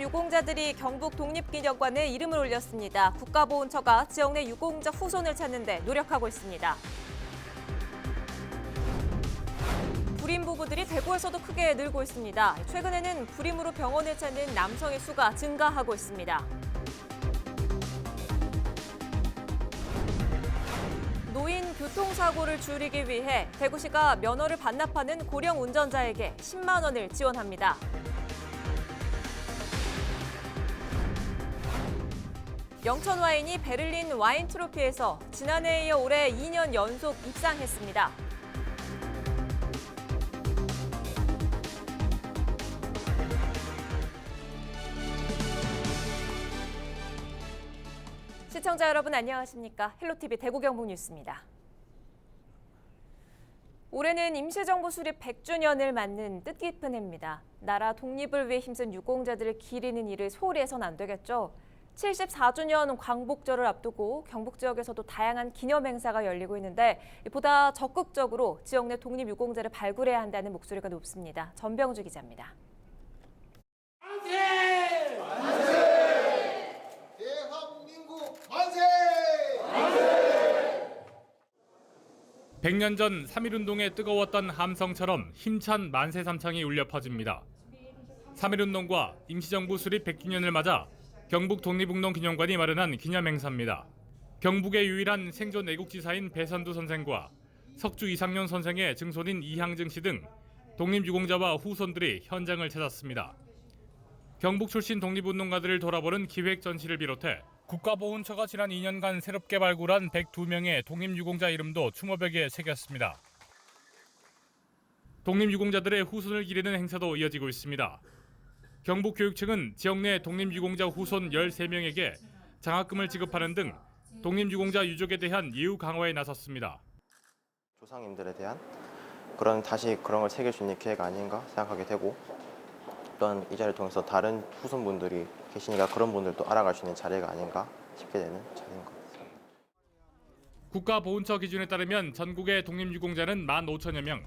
독립유공자들이 경북 독립기념관에 이름을 올렸습니다. 국가보훈처가 지역 내 유공자 후손을 찾는 데 노력하고 있습니다. 불임 부부들이 대구에서도 크게 늘고 있습니다. 최근에는 불임으로 병원을 찾는 남성의 수가 증가하고 있습니다. 노인 교통사고를 줄이기 위해 대구시가 면허를 반납하는 고령 운전자에게 10만 원을 지원합니다. 영천 와인이 베를린 와인 트로피에서 지난해에 이어 올해 2년 연속 입상했습니다. 시청자 여러분 안녕하십니까? 헬로티비 대구 경북 뉴스입니다. 올해는 임시정부 수립 100주년을 맞는 뜻깊은 해입니다. 나라 독립을 위해 힘쓴 유공자들을 기리는 일을 소홀히 해선 안 되겠죠. 74주년 광복절을 앞두고 경북 지역에서도 다양한 기념 행사가 열리고 있는데 보다 적극적으로 지역 내 독립유공자를 발굴해야 한다는 목소리가 높습니다. 전병주 기자입니다. 만세! 만세! 대한민국 만세! 만세! 100년 전 3.1운동에 뜨거웠던 함성처럼 힘찬 만세 삼창이 울려 퍼집니다. 3.1운동과 임시정부 수립 100주년을 맞아 경북 독립운동기념관이 마련한 기념행사입니다. 경북의 유일한 생존 애국지사인 배선두 선생과 석주 이상년 선생의 증손인 이향증 씨 등 독립유공자와 후손들이 현장을 찾았습니다. 경북 출신 독립운동가들을 돌아보는 기획 전시를 비롯해 국가보훈처가 지난 2년간 새롭게 발굴한 102명의 독립유공자 이름도 추모벽에 새겼습니다. 독립유공자들의 후손을 기리는 행사도 이어지고 있습니다. 경북교육청은 지역 내 독립유공자 후손 13명에게 장학금을 지급하는 등 독립유공자 유족에 대한 예우 강화에 나섰습니다. 조상님들에 대한 그런 걸 새길 수 있는 기회가 아닌가 생각하게 되고 또한 이 자리를 통해서 다른 후손분들이 계시니까 그런 분들도 알아갈 수 있는 자리가 아닌가 싶게 되는 자리인 것 같습니다. 국가보훈처 기준에 따르면 전국의 독립유공자는 15,000여 명.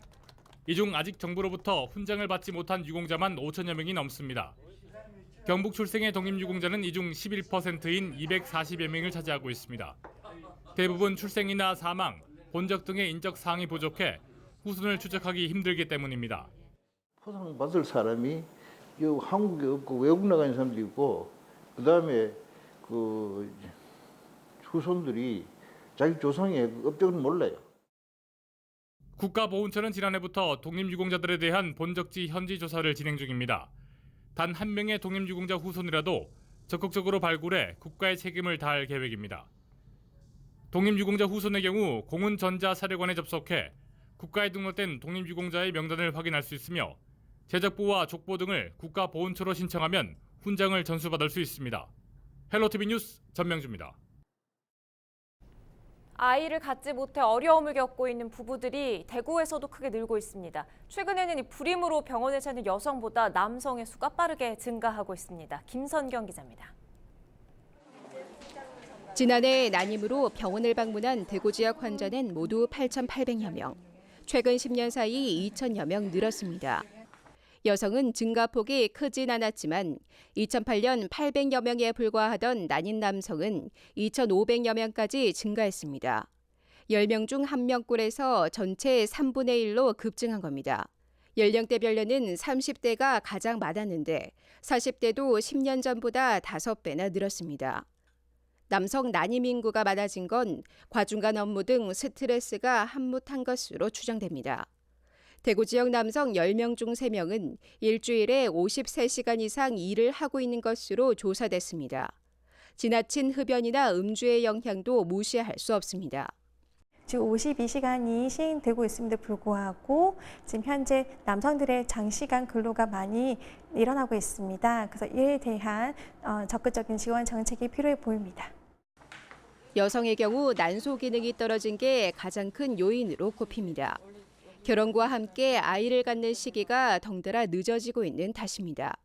이 중 아직 정부로부터 훈장을 받지 못한 유공자만 5천여 명이 넘습니다. 경북 출생의 독립유공자는 이 중 11%인 240여 명을 차지하고 있습니다. 대부분 출생이나 사망, 본적 등의 인적 사항이 부족해 후손을 추적하기 힘들기 때문입니다. 포상 받을 사람이 한국에 없고 외국 나가 있는 사람도 있고 그다음에 그 후손들이 자기 조상의 업적은 몰라요. 국가보훈처는 지난해부터 독립유공자들에 대한 본적지 현지 조사를 진행 중입니다. 단 한 명의 독립유공자 후손이라도 적극적으로 발굴해 국가의 책임을 다할 계획입니다. 독립유공자 후손의 경우 공훈전자사료관에 접속해 국가에 등록된 독립유공자의 명단을 확인할 수 있으며 제적부와 족보 등을 국가보훈처로 신청하면 훈장을 전수받을 수 있습니다. 헬로티비 뉴스 전명주입니다. 아이를 갖지 못해 어려움을 겪고 있는 부부들이 대구에서도 크게 늘고 있습니다. 최근에는 이 불임으로 병원을 찾는 여성보다 남성의 수가 빠르게 증가하고 있습니다. 김선경 기자입니다. 지난해 난임으로 병원을 방문한 대구 지역 환자는 모두 8,800여 명. 최근 10년 사이 2,000여 명 늘었습니다. 여성은 증가폭이 크진 않았지만 2008년 800여 명에 불과하던 난임 남성은 2,500여 명까지 증가했습니다. 10명 중 1명꼴에서 전체 3분의 1로 급증한 겁니다. 연령대별로는 30대가 가장 많았는데 40대도 10년 전보다 5배나 늘었습니다. 남성 난임 인구가 많아진 건 과중간 업무 등 스트레스가 한몫한 것으로 추정됩니다. 대구 지역 남성 10명 중 3명은 일주일에 53시간 이상 일을 하고 있는 것으로 조사됐습니다. 지나친 흡연이나 음주의 영향도 무시할 수 없습니다. 지금 52시간이 시행되고 있음에도 불구하고 지금 현재 남성들의 장시간 근로가 많이 일어나고 있습니다. 그래서 이에 대한 적극적인 지원 정책이 필요해 보입니다. 여성의 경우 난소 기능이 떨어진 게 가장 큰 요인으로 꼽힙니다. 결혼과 함께 아이를 갖는 시기가 덩달아 늦어지고 있는 탓입니다.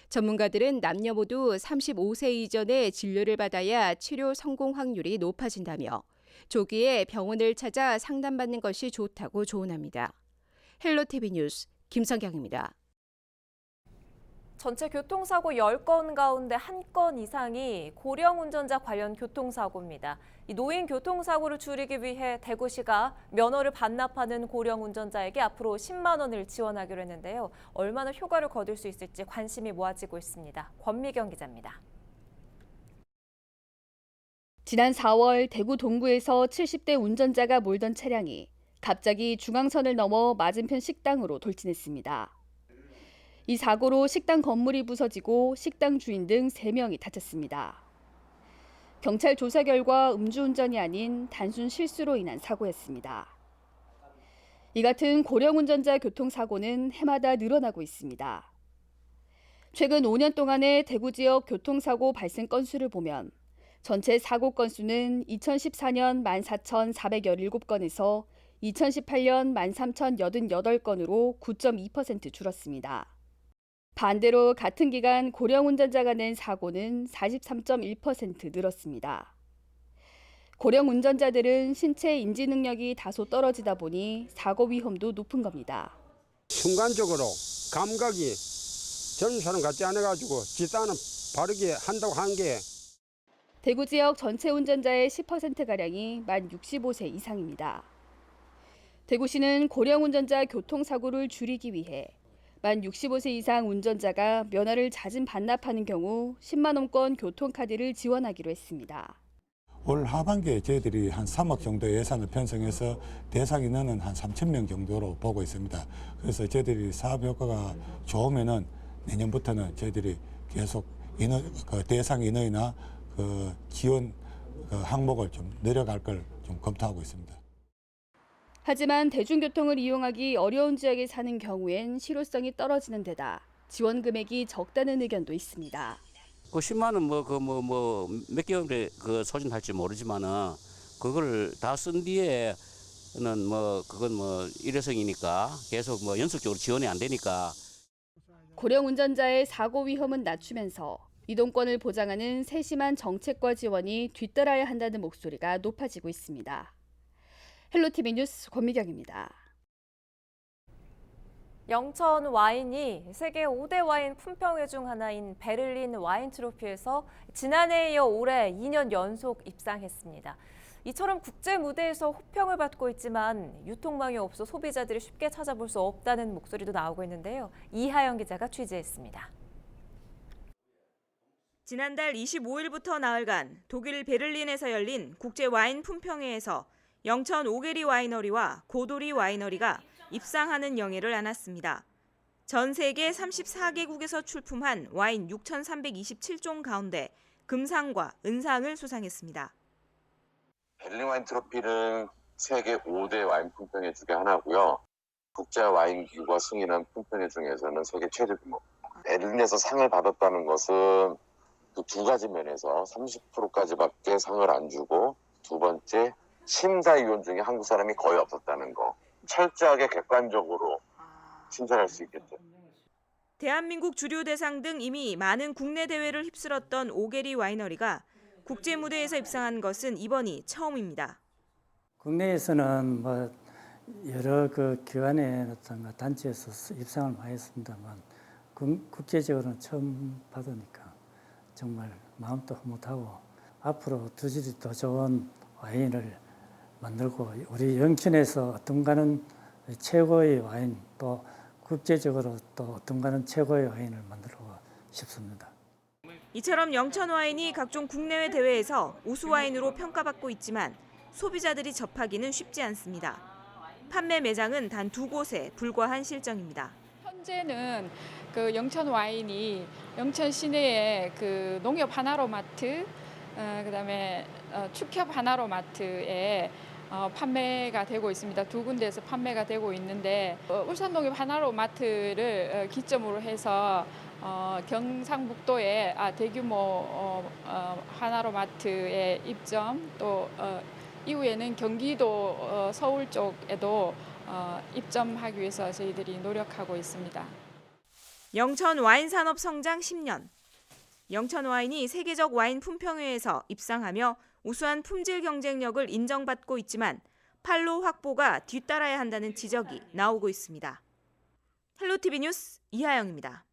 전문가들은 남녀 모두 35세 이전에 진료를 받아야 치료 성공 확률이 높아진다며 조기에 병원을 찾아 상담받는 것이 좋다고 조언합니다. 헬로티비 뉴스 김성경입니다. 전체 교통사고 10건 가운데 1건 이상이 고령 운전자 관련 교통사고입니다. 이 노인 교통사고를 줄이기 위해 대구시가 면허를 반납하는 고령 운전자에게 앞으로 10만 원을 지원하기로 했는데요. 얼마나 효과를 거둘 수 있을지 관심이 모아지고 있습니다. 권미경 기자입니다. 지난 4월 대구 동구에서 70대 운전자가 몰던 차량이 갑자기 중앙선을 넘어 맞은편 식당으로 돌진했습니다. 이 사고로 식당 건물이 부서지고 식당 주인 등 3명이 다쳤습니다. 경찰 조사 결과 음주운전이 아닌 단순 실수로 인한 사고였습니다. 이 같은 고령 운전자 교통사고는 해마다 늘어나고 있습니다. 최근 5년 동안의 대구 지역 교통사고 발생 건수를 보면 전체 사고 건수는 2014년 14,417건에서 2018년 13,088건으로 9.2% 줄었습니다. 반대로 같은 기간 고령 운전자가 낸 사고는 43.1% 늘었습니다. 고령 운전자들은 신체 인지 능력이 다소 떨어지다 보니 사고 위험도 높은 겁니다. 순간적으로 감각이 젊은 사람 같지 않아가지고 지단은 바르게 한다고 한 게 대구 지역 전체 운전자의 10%가량이 만 65세 이상입니다. 대구시는 고령 운전자 교통사고를 줄이기 위해 만 65세 이상 운전자가 면허를 자진 반납하는 경우 10만 원권 교통카드를 지원하기로 했습니다. 올 하반기에 저희들이 한 3억 정도 예산을 편성해서 대상 인원은 한 3천 명 정도로 보고 있습니다. 그래서 저희들이 사업 효과가 좋으면은 내년부터는 저희들이 계속 대상 인원이나 지원 항목을 좀 늘려갈 걸 좀 검토하고 있습니다. 하지만 대중교통을 이용하기 어려운 지역에 사는 경우엔 실효성이 떨어지는 데다 지원 금액이 적다는 의견도 있습니다. 그 10만 원 몇 개월에 소진할지 모르지만은 그걸 다 쓴 뒤에는 그건 일회성이니까 계속 연속적으로 지원이 안 되니까. 고령 운전자의 사고 위험은 낮추면서 이동권을 보장하는 세심한 정책과 지원이 뒤따라야 한다는 목소리가 높아지고 있습니다. 헬로티비 뉴스 권미경입니다. 영천 와인이 세계 5대 와인 품평회 중 하나인 베를린 와인 트로피에서 지난해에 이어 올해 2년 연속 입상했습니다. 이처럼 국제 무대에서 호평을 받고 있지만 유통망이 없어 소비자들이 쉽게 찾아볼 수 없다는 목소리도 나오고 있는데요. 이하영 기자가 취재했습니다. 지난달 25일부터 나흘간 독일 베를린에서 열린 국제 와인 품평회에서 영천 오게리 와이너리와 고도리 와이너리가 입상하는 영예를 안았습니다. 전 세계 34개국에서 출품한 와인 6,327종 가운데 금상과 은상을 수상했습니다. 베를린 와인 트로피는 세계 5대 와인 품평회 중에 하나고요. 국제 와인 기구가 승인한 품평회 중에서는 세계 최대 규모. 베를린에서 상을 받았다는 것은 두 가지 면에서 30%까지밖에 상을 안 주고, 두 번째 심사위원 중에 한국 사람이 거의 없었다는 거. 철저하게 객관적으로 심사할 수 있겠죠. 대한민국 주류 대상 등 이미 많은 국내 대회를 휩쓸었던 오게리 와이너리가 국제 무대에서 입상한 것은 이번이 처음입니다. 국내에서는 여러 기관의 어떤 단체에서 입상을 많이 했습니다만 국제적으로는 처음 받으니까 정말 마음도 흐뭇하고 앞으로 두질이 더 좋은 와인을 만들고 우리 영천에서 어떤가는 최고의 와인, 또 국제적으로 또 어떤가는 최고의 와인을 만들고 싶습니다. 이처럼 영천 와인이 각종 국내외 대회에서 우수 와인으로 평가받고 있지만 소비자들이 접하기는 쉽지 않습니다. 판매 매장은 단 2곳에 불과한 실정입니다. 현재는 영천 와인이 영천 시내의 농협 하나로마트, 그다음에 축협 하나로마트에 판매가 되고 있습니다. 2군데에서 판매가 되고 있는데 울산농협 하나로마트를 기점으로 해서 경상북도의 대규모 하나로마트의 입점, 또 이후에는 경기도 서울 쪽에도 입점하기 위해서 저희들이 노력하고 있습니다. 영천 와인 산업 성장 10년. 영천 와인이 세계적 와인 품평회에서 입상하며 우수한 품질 경쟁력을 인정받고 있지만 판로 확보가 뒤따라야 한다는 지적이 나오고 있습니다. 헬로티비 뉴스 이하영입니다.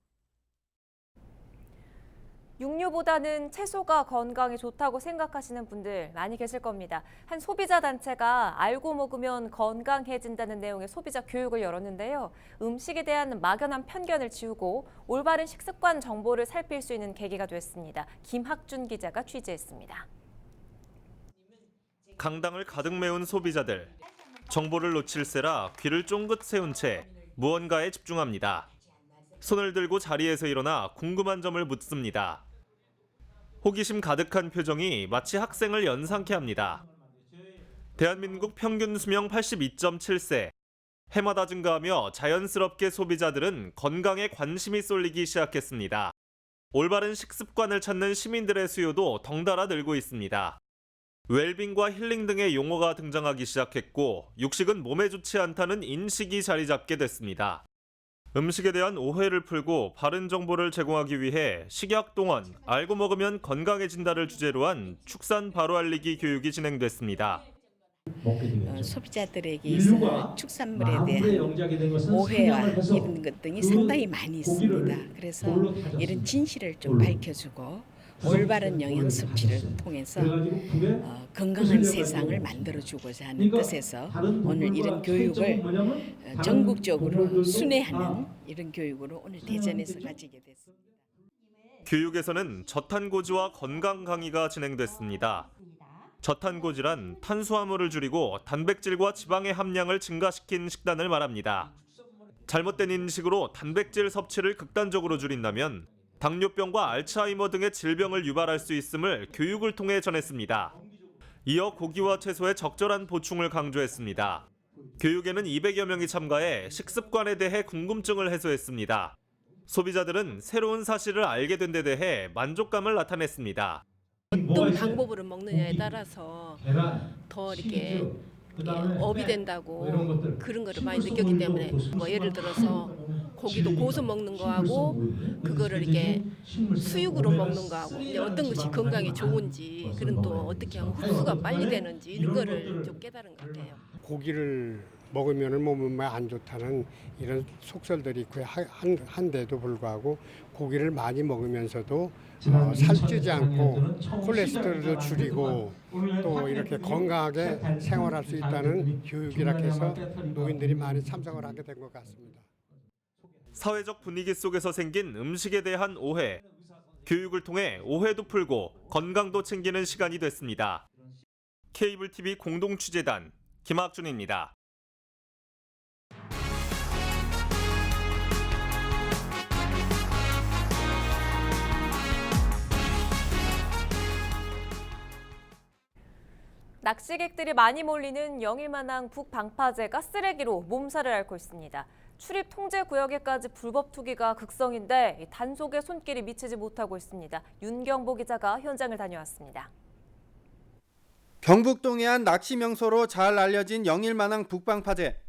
육류보다는 채소가 건강에 좋다고 생각하시는 분들 많이 계실 겁니다. 한 소비자 단체가 알고 먹으면 건강해진다는 내용의 소비자 교육을 열었는데요. 음식에 대한 막연한 편견을 지우고 올바른 식습관 정보를 살필 수 있는 계기가 됐습니다. 김학준 기자가 취재했습니다. 강당을 가득 메운 소비자들. 정보를 놓칠세라 귀를 쫑긋 세운 채 무언가에 집중합니다. 손을 들고 자리에서 일어나 궁금한 점을 묻습니다. 호기심 가득한 표정이 마치 학생을 연상케 합니다. 대한민국 평균 수명 82.7세. 해마다 증가하며 자연스럽게 소비자들은 건강에 관심이 쏠리기 시작했습니다. 올바른 식습관을 찾는 시민들의 수요도 덩달아 늘고 있습니다. 웰빙과 힐링 등의 용어가 등장하기 시작했고 육식은 몸에 좋지 않다는 인식이 자리 잡게 됐습니다. 음식에 대한 오해를 풀고 바른 정보를 제공하기 위해 식약동원 알고 먹으면 건강해진다를 주제로 한 축산 바로 알리기 교육이 진행됐습니다. 소비자들에게 있어 축산물에 대한 오해와 이런 것 등이 상당히 많이 있습니다. 그래서 이런 진실을 좀 밝혀주고 올바른 영양 섭취를 통해서 건강한 세상을 만들어주고자 하는 뜻에서 오늘 이런 교육을 전국적으로 순회하는 이런 교육으로 오늘 대전에서 가지게 됐습니다. 교육에서는 저탄고지와 건강 강의가 진행됐습니다. 저탄고지란 탄수화물을 줄이고 단백질과 지방의 함량을 증가시킨 식단을 말합니다. 잘못된 인식으로 단백질 섭취를 극단적으로 줄인다면 당뇨병과 알츠하이머 등의 질병을 유발할 수 있음을 교육을 통해 전했습니다. 이어 고기와 채소의 적절한 보충을 강조했습니다. 교육에는 200여 명이 참가해 식습관에 대해 궁금증을 해소했습니다. 소비자들은 새로운 사실을 알게 된 데 대해 만족감을 나타냈습니다. 어떤 방법으로 먹느냐에 따라서 더 이렇게 업이 된다고 그런 거를 많이 느꼈기 때문에 뭐 예를 들어서 고기도 고수 먹는 거하고 그거를 이렇게 수육으로 먹는 거하고 어떤 것이 건강에 좋은지 그런 또 어떻게 하면 흡수가 빨리 되는지 이런 거를 좀 깨달은 것 같아요. 고기를 먹으면 몸에 안 좋다는 이런 속설들이 있고 한데도 불구하고 고기를 많이 먹으면서도 살찌지 않고 콜레스테롤도 줄이고 또 이렇게 건강하게 생활할 수 있다는 교육이라 해서 노인들이 많이 참석을 하게 된 것 같습니다. 사회적 분위기 속에서 생긴 음식에 대한 오해. 교육을 통해 오해도 풀고 건강도 챙기는 시간이 됐습니다. 케이블 TV 공동 취재단 김학준입니다. 낚시객들이 많이 몰리는 영일만항 북방파제가 쓰레기로 몸살을 앓고 있습니다. 출입 통제 구역에까지 불법 투기가 극성인데 단속에 손길이 미치지 못하고 있습니다. 윤경보 기자가 현장을 다녀왔습니다. 경북 동해안 낚시 명소로 잘 알려진 영일만항 북방파제.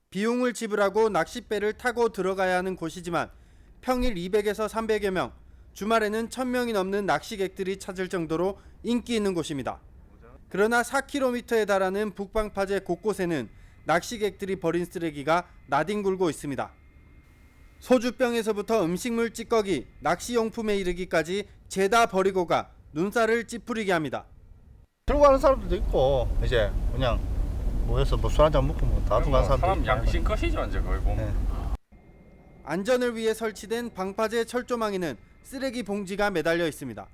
비용을 지불하고 낚싯배를 타고 들어가야 하는 곳이지만 평일 200에서 300여 명, 주말에는 1000명이 넘는 낚시객들이 찾을 정도로 인기 있는 곳입니다. 그러나 4km에 달하는 북방파제 곳곳에는 낚시객들이 버린 쓰레기가 나뒹굴고 있습니다. 소주병에서부터 음식물 찌꺼기, 낚시용품에 이르기까지 죄다 버리고 가 눈살을 찌푸리게 합니다. 들고 가는 사람들도 있고 이제 그냥 모여서 술 한잔 먹고 다 들고 가는 사람도 있고. 양심껏이죠 이제 거의 보면. 네. 안전을 위해 설치된 방파제 철조망에는 쓰레기 봉지가 매달려 있습니다.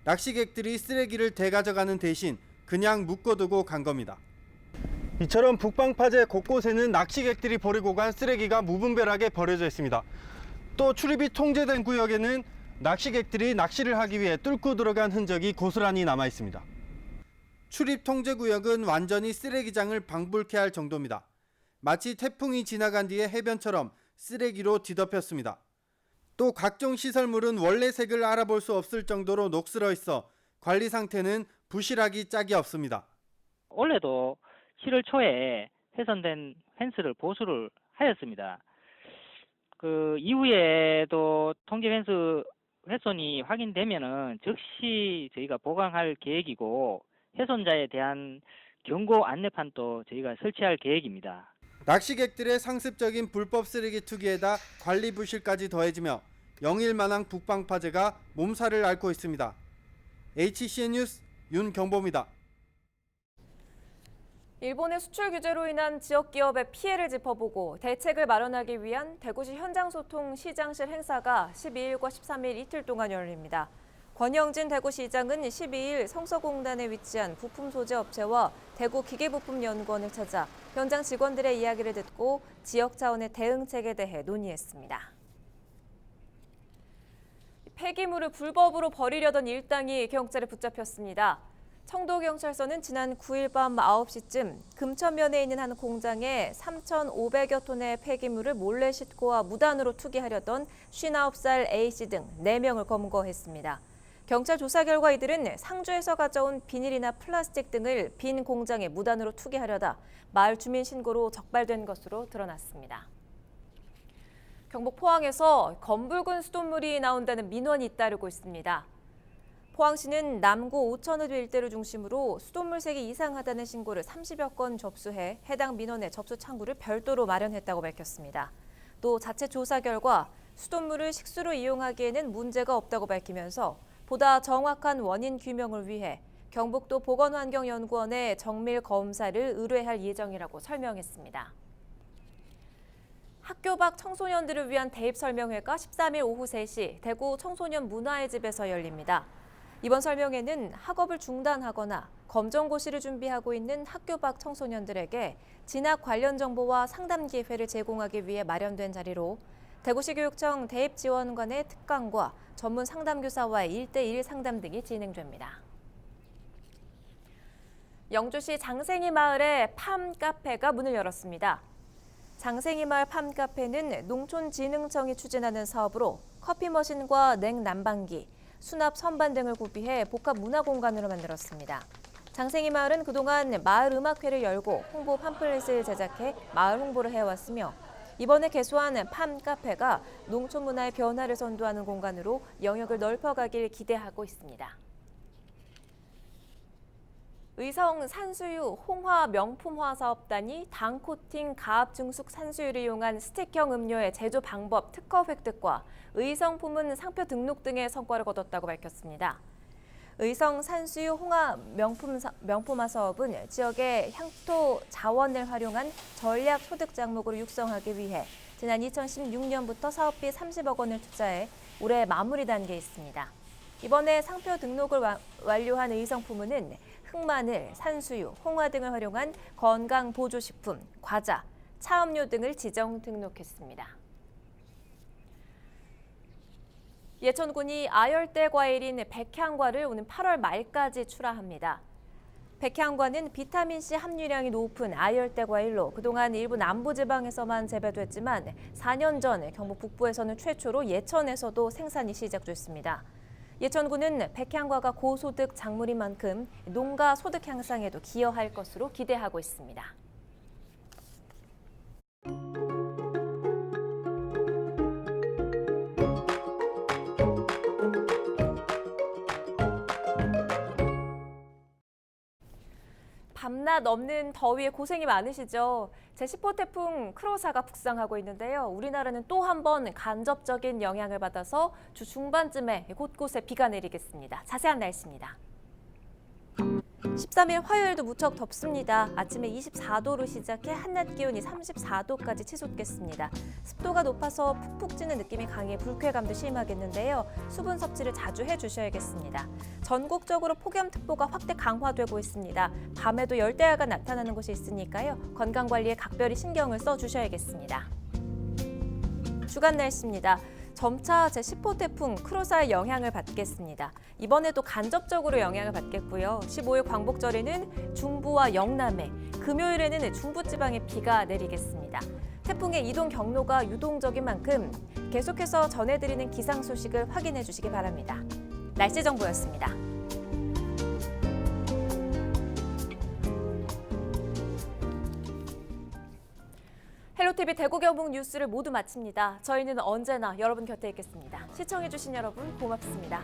낚시객들이 쓰레기를 되가져가는 대신 그냥 묶어두고 간 겁니다. 이처럼 북방파제 곳곳에는 낚시객들이 버리고 간 쓰레기가 무분별하게 버려져 있습니다. 또 출입이 통제된 구역에는 낚시객들이 낚시를 하기 위해 뚫고 들어간 흔적이 고스란히 남아 있습니다. 출입 통제 구역은 완전히 쓰레기장을 방불케 할 정도입니다. 마치 태풍이 지나간 뒤의 해변처럼 쓰레기로 뒤덮였습니다. 또 각종 시설물은 원래 색을 알아볼 수 없을 정도로 녹슬어 있어 관리 상태는 부실하기 짝이 없습니다. 올해도 7월 초에 훼손된 펜스를 보수를 하였습니다. 그 이후에도 통제 펜스 훼손이 확인되면은 즉시 저희가 보강할 계획이고 훼손자에 대한 경고 안내판도 저희가 설치할 계획입니다. 낚시객들의 상습적인 불법 쓰레기 투기에다 관리 부실까지 더해지며 영일만항 북방파제가 몸살을 앓고 있습니다. HCN 뉴스 윤경보입니다. 일본의 수출 규제로 인한 지역 기업의 피해를 짚어보고 대책을 마련하기 위한 대구시 현장소통 시장실 행사가 12일과 13일 이틀 동안 열립니다. 권영진 대구시장은 12일 성서공단에 위치한 부품 소재 업체와 대구기계부품연구원을 찾아 현장 직원들의 이야기를 듣고 지역 차원의 대응책에 대해 논의했습니다. 폐기물을 불법으로 버리려던 일당이 경찰에 붙잡혔습니다. 청도경찰서는 지난 9일 밤 9시쯤 금천면에 있는 한 공장에 3,500여 톤의 폐기물을 몰래 싣고와 무단으로 투기하려던 59살 A씨 등 4명을 검거했습니다. 경찰 조사 결과 이들은 상주에서 가져온 비닐이나 플라스틱 등을 빈 공장에 무단으로 투기하려다 마을 주민 신고로 적발된 것으로 드러났습니다. 경북 포항에서 검붉은 수돗물이 나온다는 민원이 잇따르고 있습니다. 포항시는 남구 5,000호 일대를 중심으로 수돗물색이 이상하다는 신고를 30여 건 접수해 해당 민원의 접수 창구를 별도로 마련했다고 밝혔습니다. 또 자체 조사 결과 수돗물을 식수로 이용하기에는 문제가 없다고 밝히면서 보다 정확한 원인 규명을 위해 경북도 보건환경연구원에 정밀 검사를 의뢰할 예정이라고 설명했습니다. 학교 밖 청소년들을 위한 대입 설명회가 13일 오후 3시 대구 청소년 문화의 집에서 열립니다. 이번 설명회는 학업을 중단하거나 검정고시를 준비하고 있는 학교 밖 청소년들에게 진학 관련 정보와 상담 기회를 제공하기 위해 마련된 자리로 대구시 교육청 대입지원관의 특강과 전문 상담교사와의 1대1 상담 등이 진행됩니다. 영주시 장생이 마을에 팜 카페가 문을 열었습니다. 장생이 마을 팜 카페는 농촌진흥청이 추진하는 사업으로 커피 머신과 냉난방기, 수납 선반 등을 구비해 복합 문화 공간으로 만들었습니다. 장생이 마을은 그동안 마을 음악회를 열고 홍보 팜플렛을 제작해 마을 홍보를 해왔으며 이번에 개소한 팜 카페가 농촌 문화의 변화를 선도하는 공간으로 영역을 넓혀가길 기대하고 있습니다. 의성 산수유 홍화 명품화 사업단이 당 코팅 가압 증숙 산수유를 이용한 스틱형 음료의 제조 방법 특허 획득과 의성 품은 상표 등록 등의 성과를 거뒀다고 밝혔습니다. 의성 산수유 홍화 명품화 사업은 지역의 향토 자원을 활용한 전략 소득 작목으로 육성하기 위해 지난 2016년부터 사업비 30억 원을 투자해 올해 마무리 단계에 있습니다. 이번에 상표 등록을 완료한 의성 품은 흑마늘, 산수유, 홍화 등을 활용한 건강보조식품, 과자, 차음료 등을 지정 등록했습니다. 예천군이 아열대 과일인 백향과를 오는 8월 말까지 출하합니다. 백향과는 비타민C 함유량이 높은 아열대 과일로 그동안 일부 남부지방에서만 재배됐지만 4년 전 경북 북부에서는 최초로 예천에서도 생산이 시작됐습니다. 예천군은 백향과가 고소득 작물인 만큼 농가 소득 향상에도 기여할 것으로 기대하고 있습니다. 밤낮 없는 더위에 고생이 많으시죠? 제10호 태풍 크로사가 북상하고 있는데요. 우리나라는 또 한 번 간접적인 영향을 받아서 주 중반쯤에 곳곳에 비가 내리겠습니다. 자세한 날씨입니다. 13일 화요일도 무척 덥습니다. 아침에 24도로 시작해 한낮 기온이 34도까지 치솟겠습니다. 습도가 높아서 푹푹 찌는 느낌이 강해 불쾌감도 심하겠는데요. 수분 섭취를 자주 해주셔야겠습니다. 전국적으로 폭염특보가 확대 강화되고 있습니다. 밤에도 열대야가 나타나는 곳이 있으니까요. 건강관리에 각별히 신경을 써주셔야겠습니다. 주간 날씨입니다. 점차 제10호 태풍 크로사의 영향을 받겠습니다. 이번에도 간접적으로 영향을 받겠고요. 15일 광복절에는 중부와 영남에, 금요일에는 중부지방에 비가 내리겠습니다. 태풍의 이동 경로가 유동적인 만큼 계속해서 전해드리는 기상 소식을 확인해 주시기 바랍니다. 날씨 정보였습니다. 헬로티비 대구 경북 뉴스를 모두 마칩니다. 저희는 언제나 여러분 곁에 있겠습니다. 시청해주신 여러분 고맙습니다.